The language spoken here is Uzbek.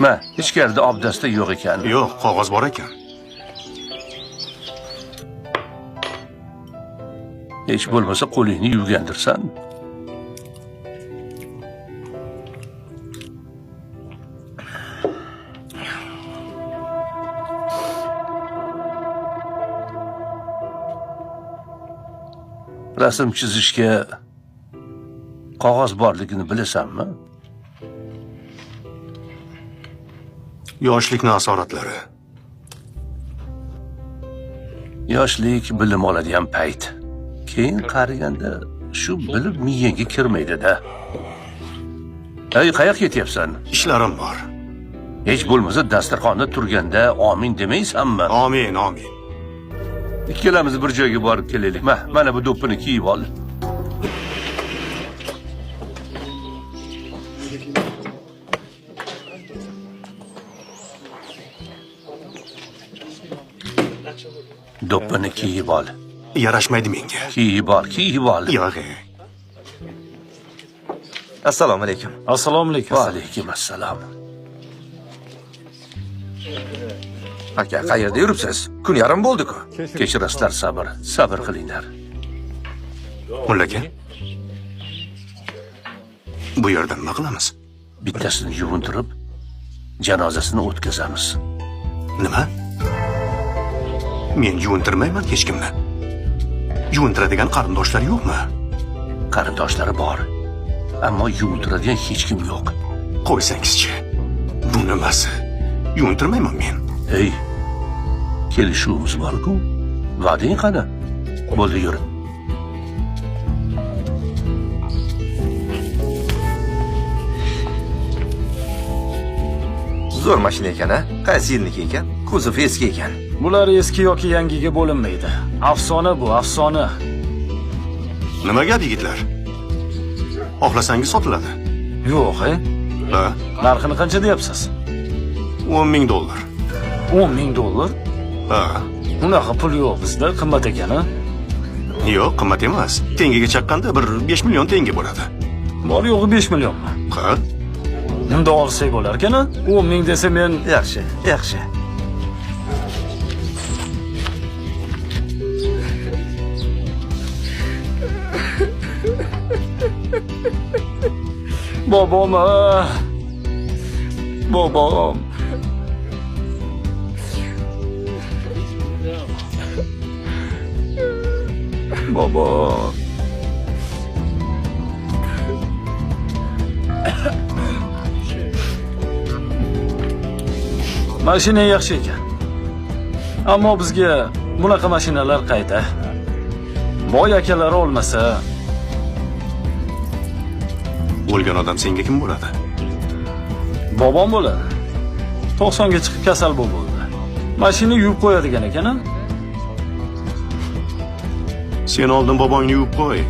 Ma, ichkarida obdasta yo'q ekan. Yo'q, qog'oz bor ekan. Hech bo'lmasa qo'lingni yuvgandirsan. Rasm chizishga qog'oz borligini bilasanmi? Yoshlikning asoratlari. Yoshlik bilim oladigan payt. Keyin qariganda shu bilib miyaga kirmaydi-da. Ey, qayoqqa ketyapsan? Ishlarim bor. Hech bo'lmasa dasturxonda turganda amin demaysanmi? Amin, amin. Ikkalamiz bir joyga borib kelaylik. Mana bu do'ppini kiyib ol. Do'ppini kiyib ol. Yarashmaydi menga. Kiyib ol, kiyib ol. Yo'q. Assalomu alaykum. Assalomu alaykum. Va alaykum assalom. Aka, qayerda yuribsiz? Kun yarim bo'ldi-ku. Kechirasizlar, sabr qilinglar. Mulla aka. Bu yerda nima qilamiz? Bittasini yuvintirib, janozasini o'tkazamiz. Nima? Men yuvintirmayman hech kimni. Yuvintiradigan qarindoshlar yo'qmi? Qarindoshlari bor, ammo yuvintiradigan hech kim yo'q. Qo'ysangizchi. Bu nimasi? Yuvintirmayman men. Ey, kelishuvimiz bor-ku. Va'dang qani? Bo'ldi, yur. Zo'r mashina ekan-a? Qaysi yilniki ekan? Kuzovi eski ekan. Bular eski yoki yangiga bo'linmaydi. Afsona bu, afsona. Nima gap yigitlar? Xohlasangiz sotiladi. Yo'q, Ha? narxini qancha deyapsiz? $10,000. $10,000? Ha. Unaqa pul yo'q bizda, qimmat ekan-a? Yo'q, qimmat emas. Tengaga chaqqanda bir 5 million tenge bo'ladi. Bor yo'g'i 5 millionmi? Ha? Unda olsak bo'lar ekan-a? 10,000 desa men Yaxshi, yaxshi. Bobom, bobom. Bobom. Mashina yaxshi ekan. Ammo bizga bunaqa mashinalar qayda? Boy akalar olmasa, O'lgan odam senga kim bo'ladi? bobom bo'ladi. 90 ga chiqib kasal bo'ldi. Mashina yuvib qo'yadigan ekan-a? Sen oldin bobongni yuvib qo'y.